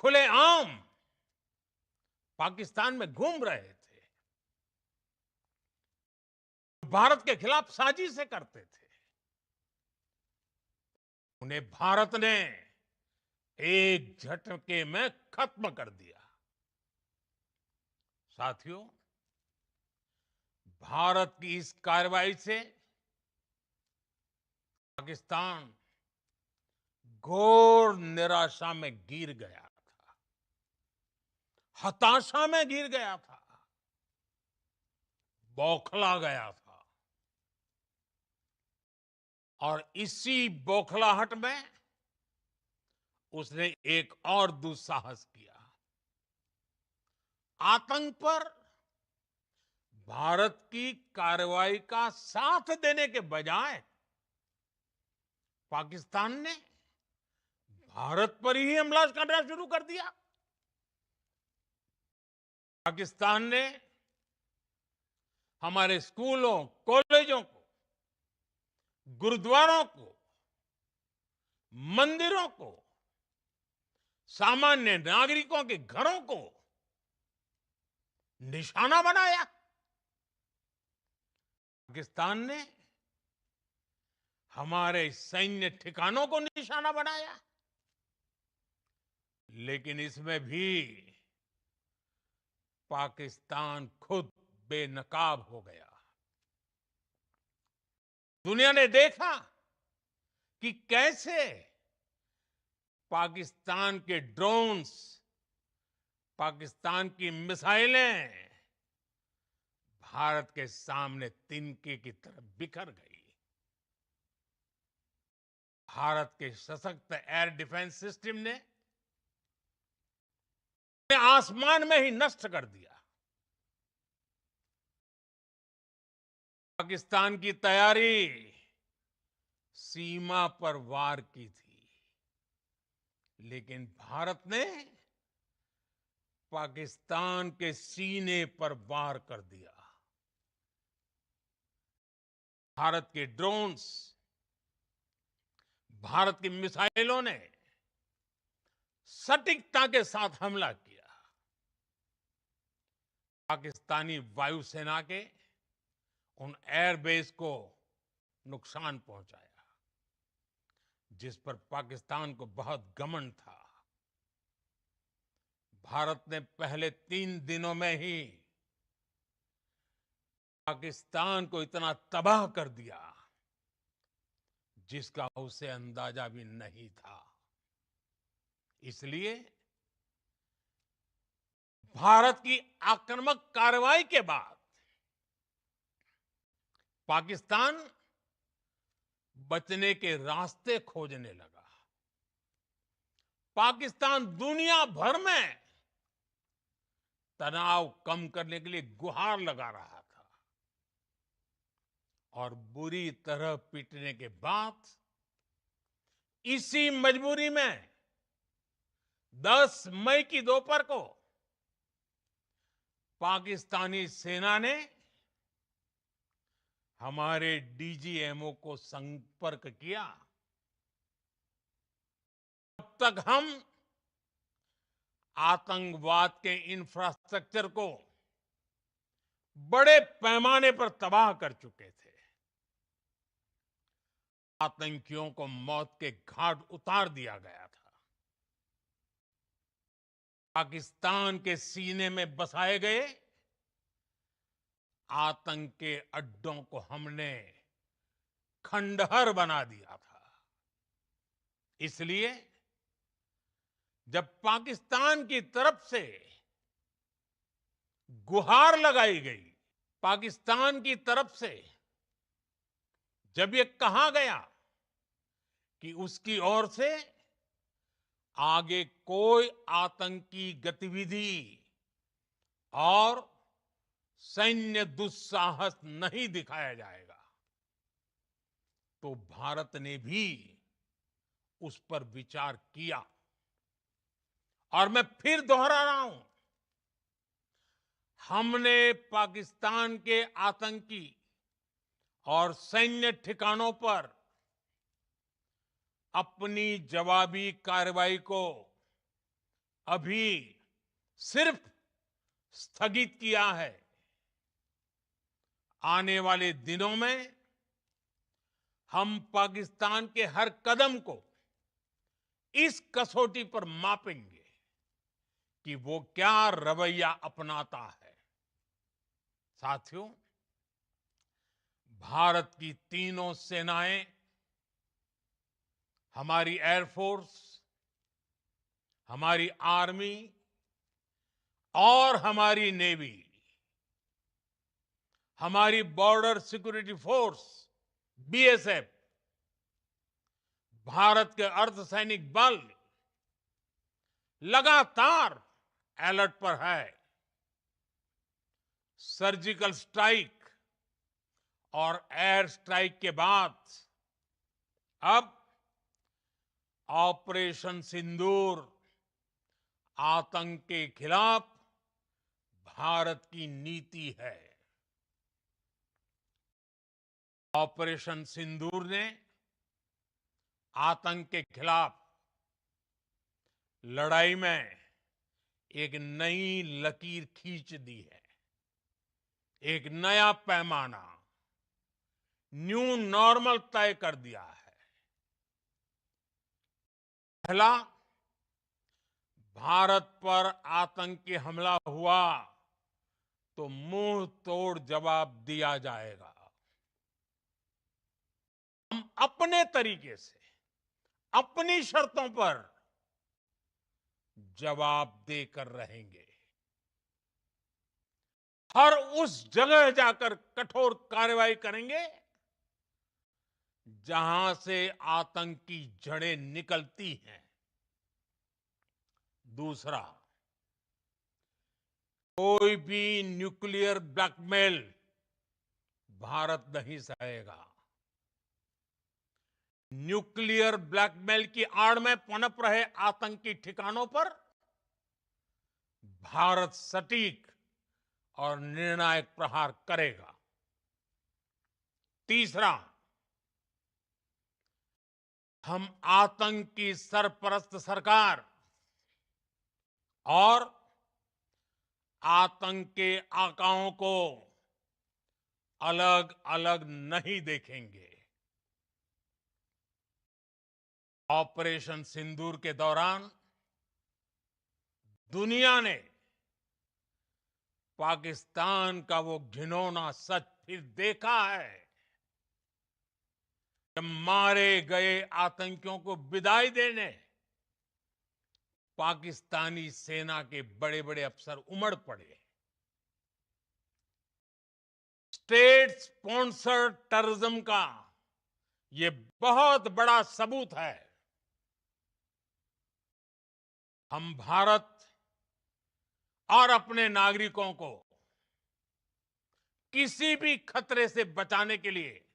खुलेआम पाकिस्तान में घूम रहे थे, भारत के खिलाफ साजिशें करते थे, उन्हें भारत ने एक झटके में खत्म कर दिया। साथियों, भारत की इस कार्रवाई से पाकिस्तान घोर निराशा में गिर गया था, हताशा में गिर गया था, बौखला गया था। और इसी बौखलाहट में उसने एक और दुस्साहस किया। आतंक पर भारत की कार्रवाई का साथ देने के बजाय पाकिस्तान ने भारत पर ही हमला करना शुरू कर दिया। पाकिस्तान ने हमारे स्कूलों, कॉलेजों को, गुरुद्वारों को, मंदिरों को, सामान्य नागरिकों के घरों को निशाना बनाया। पाकिस्तान ने हमारे सैन्य ठिकानों को निशाना बनाया। लेकिन इसमें भी पाकिस्तान खुद बेनकाब हो गया। दुनिया ने देखा कि कैसे पाकिस्तान के ड्रोन्स, पाकिस्तान की मिसाइलें भारत के सामने तिनके की तरह बिखर गई। भारत के सशक्त एयर डिफेंस सिस्टम ने आसमान में ही नष्ट कर दिया। पाकिस्तान की तैयारी सीमा पर वार की थी, लेकिन भारत ने पाकिस्तान के सीने पर वार कर दिया। भारत के ड्रोन्स, भारत की मिसाइलों ने सटीकता के साथ हमला किया। पाकिस्तानी वायुसेना के उन एयरबेस को नुकसान पहुंचाया, जिस पर पाकिस्तान को बहुत घमंड था। भारत ने पहले 3 दिनों में ही पाकिस्तान को इतना तबाह कर दिया, जिसका उसे अंदाजा भी नहीं था। इसलिए भारत की आक्रामक कार्रवाई के बाद पाकिस्तान बचने के रास्ते खोजने लगा। पाकिस्तान दुनिया भर में तनाव कम करने के लिए गुहार लगा रहा था। और बुरी तरह पीटने के बाद इसी मजबूरी में 10 मई की दोपहर को पाकिस्तानी सेना ने हमारे डीजीएमओ को संपर्क किया। तब तक हम आतंकवाद के इंफ्रास्ट्रक्चर को बड़े पैमाने पर तबाह कर चुके थे। आतंकियों को मौत के घाट उतार दिया गया था। पाकिस्तान के सीने में बसाए गए आतंक के अड्डों को हमने खंडहर बना दिया था। इसलिए जब पाकिस्तान की तरफ से गुहार लगाई गई, पाकिस्तान की तरफ से जब ये कहा गया कि उसकी ओर से आगे कोई आतंकी गतिविधि और सैन्य दुस्साहस नहीं दिखाया जाएगा, तो भारत ने भी उस पर विचार किया। और मैं फिर दोहरा रहा हूं, हमने पाकिस्तान के आतंकी और सैन्य ठिकानों पर अपनी जवाबी कार्रवाई को अभी सिर्फ स्थगित किया है। आने वाले दिनों में हम पाकिस्तान के हर कदम को इस कसौटी पर मापेंगे कि वो क्या रवैया अपनाता है। साथियों, भारत की तीनों सेनाएं, हमारी एयरफोर्स, हमारी आर्मी और हमारी नेवी, हमारी border security force BSF, Bharat के अर्धसैनिक बल लगातार अलर्ट पर है। सर्जिकल स्ट्राइक और एयर स्ट्राइक के बाद अब ऑपरेशन सिंदूर आतंक के खिलाफ भारत की नीति है। ऑपरेशन सिंदूर ने आतंक के खिलाफ लड़ाई में एक नई लकीर खींच दी है, एक नया पैमाना, न्यू नॉर्मल तय कर दिया है। पहला, भारत पर आतंकी हमला हुआ तो मुंह तोड़ जवाब दिया जाएगा। हम अपने तरीके से, अपनी शर्तों पर जवाब देकर रहेंगे। हर उस जगह जाकर कठोर कार्रवाई करेंगे जहां से आतंक की जड़ें निकलती हैं। दूसरा, कोई भी न्यूक्लियर ब्लैकमेल भारत नहीं सहेगा। न्यूक्लियर ब्लैकमेल की आड़ में पनप रहे आतंकी ठिकानों पर भारत सटीक और निर्णायक प्रहार करेगा। तीसरा, हम आतंक की सरपरस्त सरकार और आतंक के आकाओं को अलग अलग नहीं देखेंगे। ऑपरेशन सिंदूर के दौरान दुनिया ने पाकिस्तान का वो घिनौना सच फिर देखा है। जब मारे गए आतंकियों को विदाई देने पाकिस्तानी सेना के बड़े बड़े अफसर उमड़ पड़े। स्टेट स्पॉन्सर्ड टेररिज्म का ये बहुत बड़ा सबूत है। हम भारत और अपने नागरिकों को किसी भी खतरे से बचाने के लिए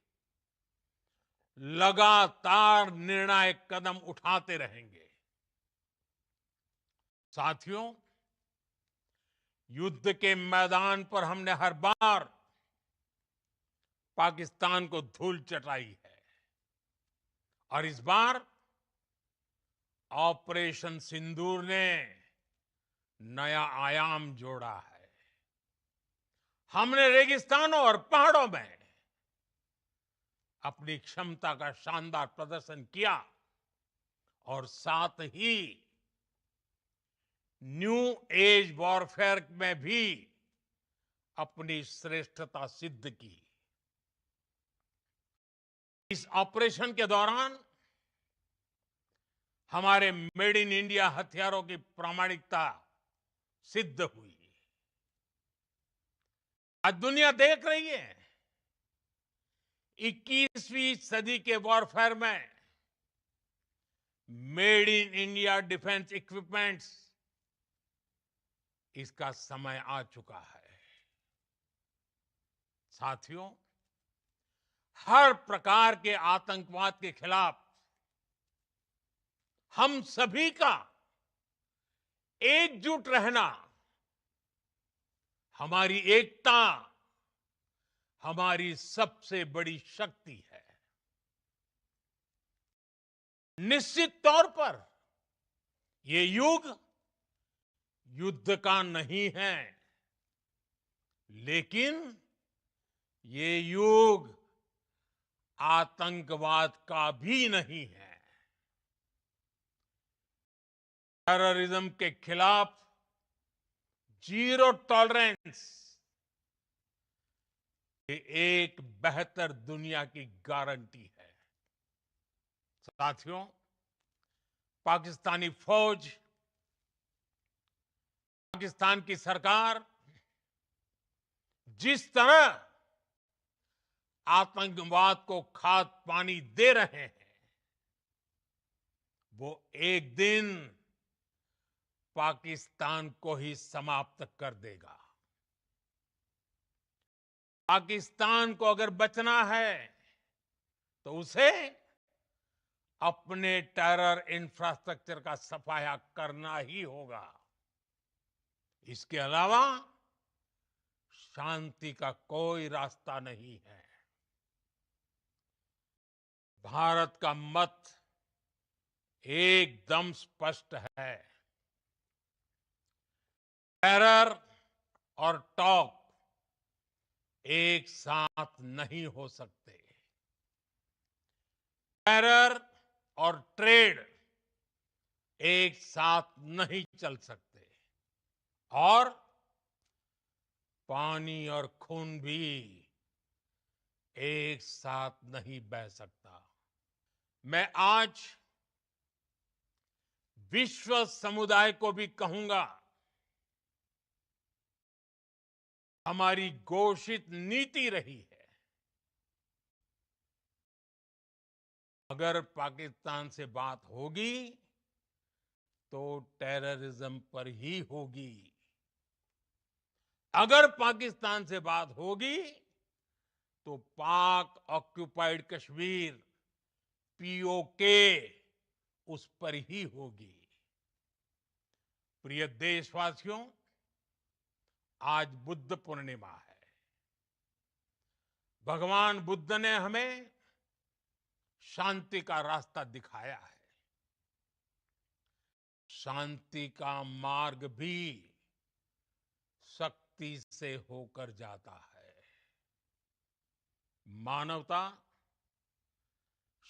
लगातार निर्णायक कदम उठाते रहेंगे। साथियों, युद्ध के मैदान पर हमने हर बार पाकिस्तान को धूल चटाई है और इस बार ऑपरेशन सिंदूर ने नया आयाम जोड़ा है। हमने रेगिस्तानों और पहाड़ों में अपनी क्षमता का शानदार प्रदर्शन किया और साथ ही न्यू एज वॉरफेयर में भी अपनी श्रेष्ठता सिद्ध की। इस ऑपरेशन के दौरान हमारे मेड इन इंडिया हथियारों की प्रामाणिकता सिद्ध हुई। आज दुनिया देख रही है 21वीं सदी के वॉरफेयर में made in India defence equipments, इसका समय आ चुका है। साथियों, हर प्रकार के आतंकवाद के खिलाफ हम सभी का एकजुट रहना हमारी एकता, हमारी सबसे बड़ी शक्ति है। निश्चित तौर पर ये युग युद्ध का नहीं है, लेकिन ये युग आतंकवाद का भी नहीं है। टेररिज्म के खिलाफ जीरो टॉलरेंस ये एक बेहतर दुनिया की गारंटी है। साथियों, पाकिस्तानी फौज, पाकिस्तान की सरकार जिस तरह आतंकवाद को खाद पानी दे रहे हैं, वो एक दिन पाकिस्तान को ही समाप्त कर देगा। पाकिस्तान को अगर बचना है तो उसे अपने टेरर इंफ्रास्ट्रक्चर का सफाया करना ही होगा। इसके अलावा शांति का कोई रास्ता नहीं है। भारत का मत एकदम स्पष्ट है। टेरर और टॉक एक साथ नहीं हो सकते। टेरर और ट्रेड एक साथ नहीं चल सकते, और पानी और खून भी एक साथ नहीं बह सकता। मैं आज विश्व समुदाय को भी कहूंगा, हमारी घोषित नीति रही है, अगर पाकिस्तान से बात होगी तो टेररिज्म पर ही होगी। अगर पाकिस्तान से बात होगी तो पाक ऑक्युपाइड कश्मीर, पीओके, उस पर ही होगी। प्रिय देशवासियों, आज बुद्ध पूर्णिमा है। भगवान बुद्ध ने हमें शांति का रास्ता दिखाया है। शांति का मार्ग भी शक्ति से होकर जाता है। मानवता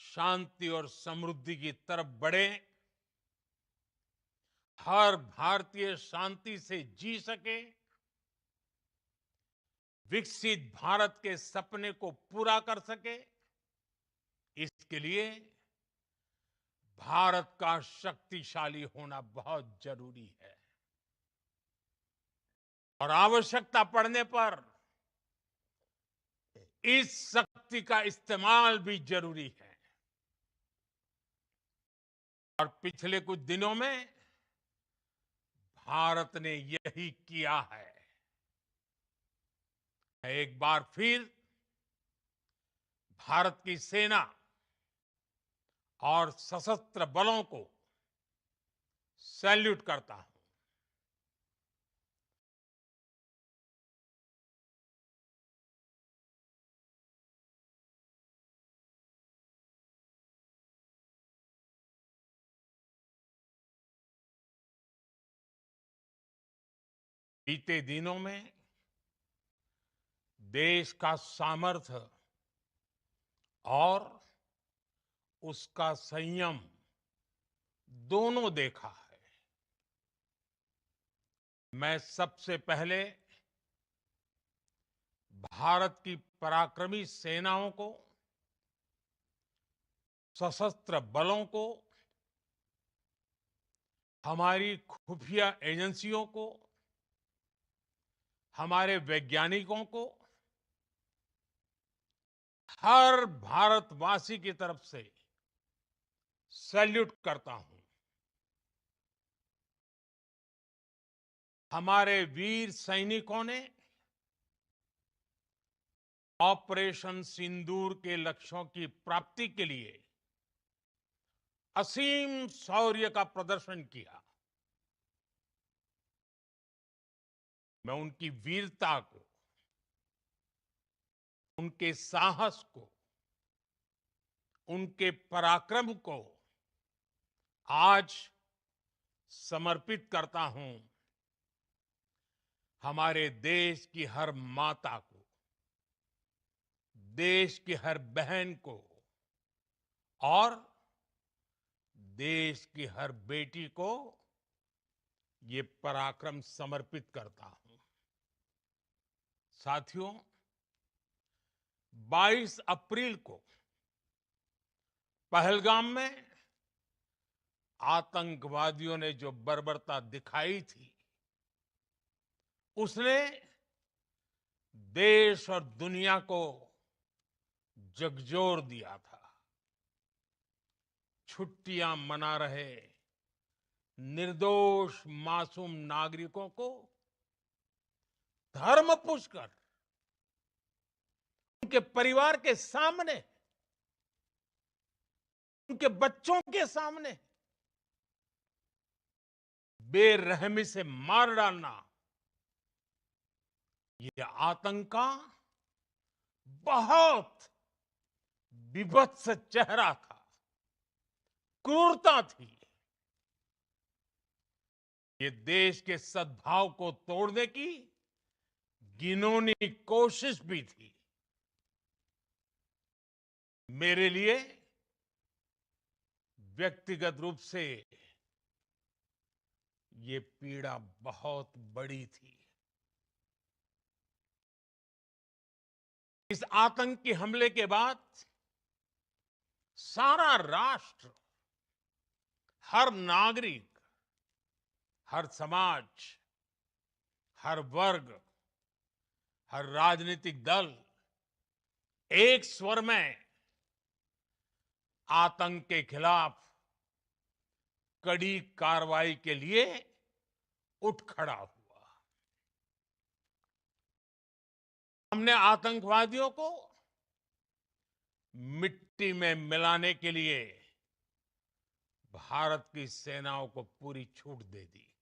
शांति और समृद्धि की तरफ बढ़े, हर भारतीय शांति से जी सके, विकसित भारत के सपने को पूरा कर सके, इसके लिए भारत का शक्तिशाली होना बहुत जरूरी है। और आवश्यकता पड़ने पर इस शक्ति का इस्तेमाल भी जरूरी है। और पिछले कुछ दिनों में भारत ने यही किया है। मैं एक बार फिर भारत की सेना और सशस्त्र बलों को सैल्यूट करता हूं। बीते दिनों में देश का सामर्थ्य और उसका संयम दोनों देखा है। मैं सबसे पहले भारत की पराक्रमी सेनाओं को, सशस्त्र बलों को, हमारी खुफिया एजेंसियों को, हमारे वैज्ञानिकों को, हर भारतवासी की तरफ से सैल्यूट करता हूं। हमारे वीर सैनिकों ने ऑपरेशन सिंदूर के लक्ष्यों की प्राप्ति के लिए असीम शौर्य का प्रदर्शन किया। मैं उनकी वीरता को, उनके साहस को, उनके पराक्रम को आज समर्पित करता हूं। हमारे देश की हर माता को, देश की हर बहन को और देश की हर बेटी को ये पराक्रम समर्पित करता हूं। साथियों, 22 अप्रैल को पहलगाम में आतंकवादियों ने जो बर्बरता दिखाई थी, उसने देश और दुनिया को झकझोर दिया था। छुट्टियां मना रहे निर्दोष मासूम नागरिकों को धर्म पूछकर उनके परिवार के सामने, उनके बच्चों के सामने बेरहमी से मार डालना, ये आतंक का बहुत विभत्स चेहरा था, क्रूरता थी। ये देश के सद्भाव को तोड़ने की घिनौनी कोशिश भी थी। मेरे लिए व्यक्तिगत रूप से ये पीड़ा बहुत बड़ी थी। इस आतंकी हमले के बाद सारा राष्ट्र, हर नागरिक, हर समाज, हर वर्ग, हर राजनीतिक दल एक स्वर में आतंक के खिलाफ कड़ी कार्रवाई के लिए उठ खड़ा हुआ। हमने आतंकवादियों को मिट्टी में मिलाने के लिए भारत की सेनाओं को पूरी छूट दे दी।